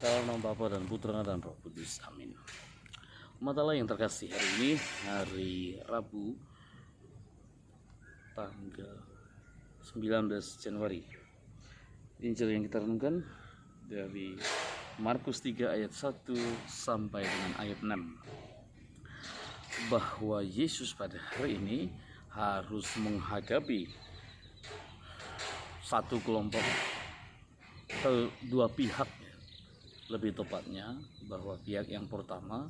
Dalam nama Bapa dan Putra dan Roh Kudus. Amin. Umat Allah yang terkasih, hari ini hari Rabu tanggal 19 Januari. Injil yang kita renungkan dari Markus 3 ayat 1 sampai dengan ayat 6. Bahwa Yesus pada hari ini harus menghadapi satu kelompok atau dua pihak, lebih tepatnya bahwa pihak yang pertama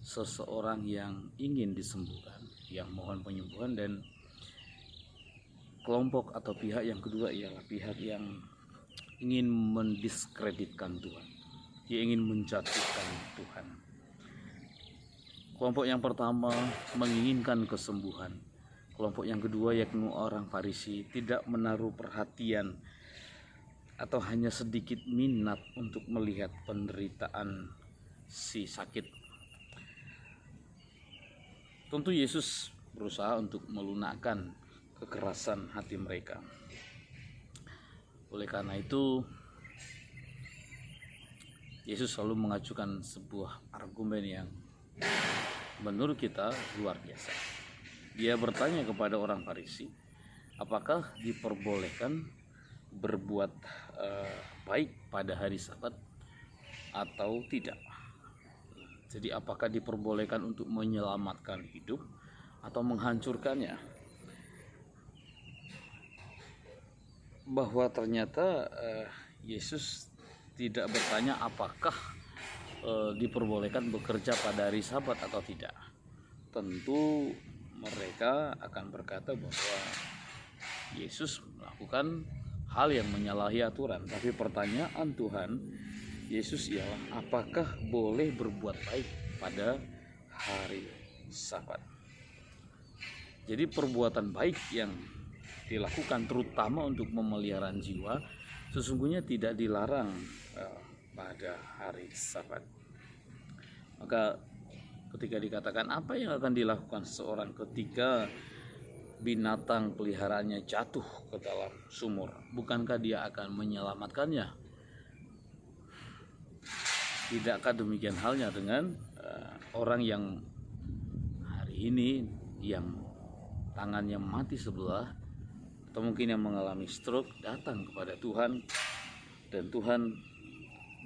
seseorang yang ingin disembuhkan, yang mohon penyembuhan, dan kelompok atau pihak yang kedua ialah pihak yang ingin mendiskreditkan Tuhan, dia ingin menjatuhkan Tuhan. Kelompok yang pertama menginginkan kesembuhan, kelompok yang kedua yakni orang Farisi tidak menaruh perhatian atau hanya sedikit minat untuk melihat penderitaan si sakit. Tentu Yesus berusaha untuk melunakkan kekerasan hati mereka. Oleh karena itu, Yesus selalu mengajukan sebuah argumen yang menurut kita luar biasa. Dia bertanya kepada orang Farisi, apakah diperbolehkan berbuat baik pada hari Sabat atau tidak? Jadi apakah diperbolehkan untuk menyelamatkan hidup atau menghancurkannya? Bahwa ternyata Yesus tidak bertanya apakah diperbolehkan bekerja pada hari Sabat atau tidak. Tentu mereka akan berkata bahwa Yesus melakukan hal yang menyalahi aturan. Tapi pertanyaan Tuhan Yesus ialah apakah boleh berbuat baik pada hari Sabat. Jadi perbuatan baik yang dilakukan terutama untuk memelihara jiwa sesungguhnya tidak dilarang pada hari Sabat. Maka ketika dikatakan apa yang akan dilakukan seseorang ketika binatang peliharaannya jatuh ke dalam sumur, bukankah dia akan menyelamatkannya? Tidakkah demikian halnya dengan orang yang hari ini yang tangannya mati sebelah, atau mungkin yang mengalami stroke, datang kepada Tuhan dan Tuhan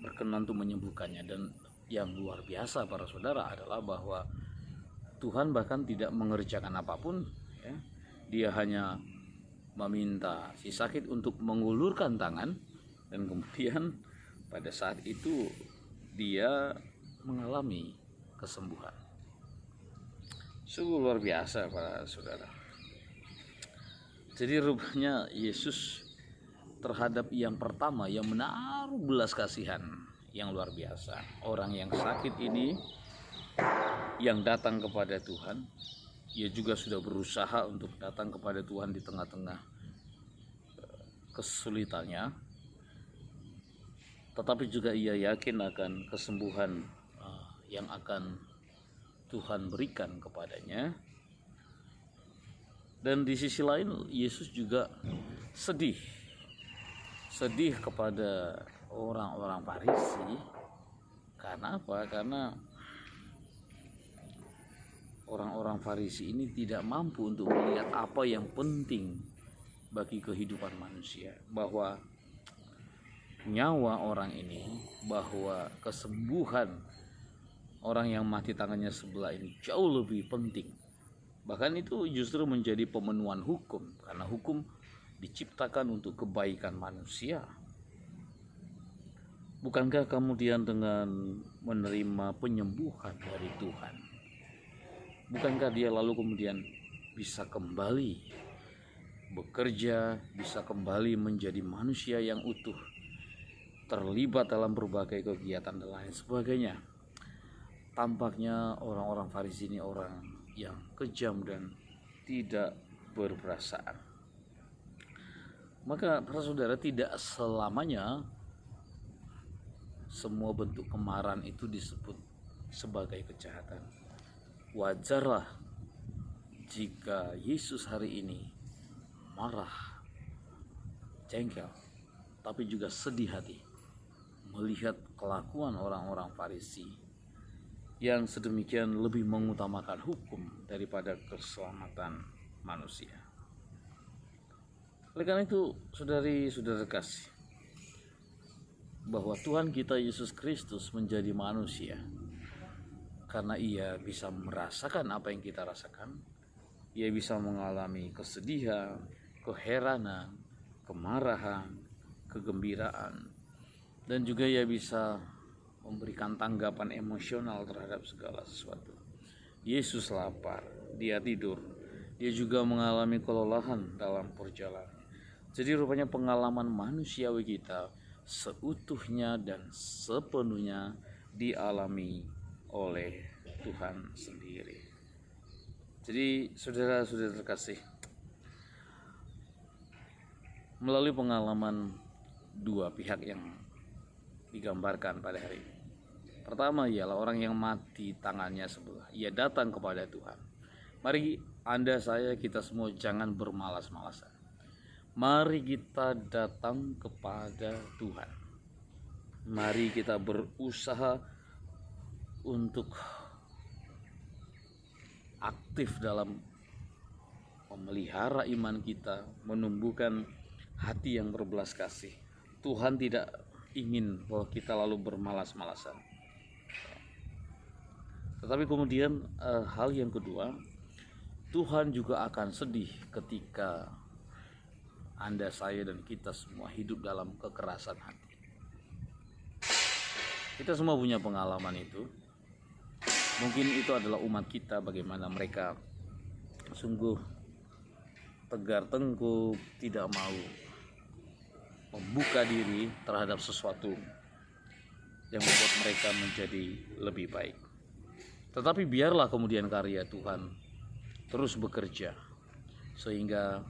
berkenan untuk menyembuhkannya. Dan yang luar biasa para saudara adalah bahwa Tuhan bahkan tidak mengerjakan apapun, ya. Dia hanya meminta si sakit untuk mengulurkan tangan, dan kemudian pada saat itu dia mengalami kesembuhan. Sungguh luar biasa para saudara. Jadi rupanya Yesus terhadap yang pertama yang menaruh belas kasihan yang luar biasa. Orang yang sakit ini yang datang kepada Tuhan, ia juga sudah berusaha untuk datang kepada Tuhan di tengah-tengah kesulitannya, tetapi juga ia yakin akan kesembuhan yang akan Tuhan berikan kepadanya. Dan di sisi lain Yesus juga sedih kepada orang-orang Farisi. Karena apa? Karena orang-orang Farisi ini tidak mampu untuk melihat apa yang penting bagi kehidupan manusia, bahwa nyawa orang ini, bahwa kesembuhan orang yang mati tangannya sebelah ini jauh lebih penting. Bahkan itu justru menjadi pemenuhan hukum, karena hukum diciptakan untuk kebaikan manusia. Bukankah kemudian dengan menerima penyembuhan dari Tuhan, bukankah dia lalu kemudian bisa kembali bekerja, bisa kembali menjadi manusia yang utuh, terlibat dalam berbagai kegiatan dan lain sebagainya? Tampaknya orang-orang Farisi ini orang yang kejam dan tidak berperasaan. Maka para saudara, tidak selamanya semua bentuk kemarahan itu disebut sebagai kejahatan. Wajarlah jika Yesus hari ini marah, jengkel, tapi juga sedih hati, melihat kelakuan orang-orang Farisi yang sedemikian lebih mengutamakan hukum daripada keselamatan manusia. Oleh karena itu, saudari-saudara kasih, bahwa Tuhan kita Yesus Kristus menjadi manusia karena ia bisa merasakan apa yang kita rasakan. Ia bisa mengalami kesedihan, keheranan, kemarahan, kegembiraan, dan juga ia bisa memberikan tanggapan emosional terhadap segala sesuatu. Yesus lapar, dia tidur, dia juga mengalami kelelahan dalam perjalanan. Jadi rupanya pengalaman manusiawi kita seutuhnya dan sepenuhnya dialami oleh Tuhan sendiri. Jadi saudara-saudara terkasih, melalui pengalaman dua pihak yang digambarkan pada hari ini. Pertama ialah orang yang mati tangannya sebelah. Ia datang kepada Tuhan. Mari Anda, saya, kita semua jangan bermalas-malasan. Mari kita datang kepada Tuhan. Mari kita berusaha untuk aktif dalam memelihara iman kita, menumbuhkan hati yang berbelas kasih. Tuhan tidak ingin bahwa kita lalu bermalas-malasan. Tetapi kemudian hal yang kedua, Tuhan juga akan sedih ketika Anda, saya, dan kita semua hidup dalam kekerasan hati. Kita semua punya pengalaman itu. Mungkin itu adalah umat kita, bagaimana mereka sungguh tegar tengkuk, tidak mau membuka diri terhadap sesuatu yang membuat mereka menjadi lebih baik. Tetapi biarlah kemudian karya Tuhan terus bekerja, sehingga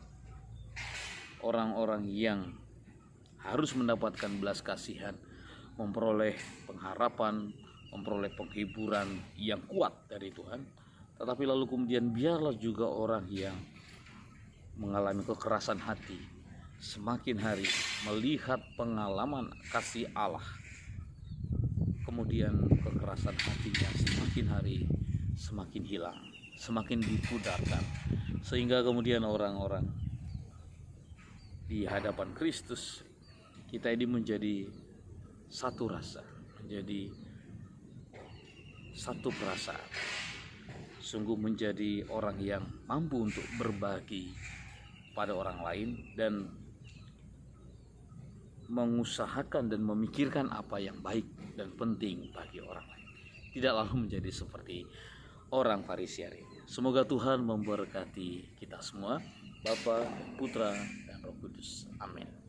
orang-orang yang harus mendapatkan belas kasihan memperoleh pengharapan, memperoleh penghiburan yang kuat dari Tuhan. Tetapi lalu kemudian biarlah juga orang yang mengalami kekerasan hati semakin hari melihat pengalaman kasih Allah, kemudian kekerasan hatinya semakin hari semakin hilang, semakin dipudarkan, sehingga kemudian orang-orang di hadapan Kristus kita ini menjadi satu rasa, menjadi satu perasaan, sungguh menjadi orang yang mampu untuk berbagi pada orang lain dan mengusahakan dan memikirkan apa yang baik dan penting bagi orang lain. Tidak lalu menjadi seperti orang Farisi hari ini. Semoga Tuhan memberkati kita semua, Bapa, Putra, dan Roh Kudus. Amin.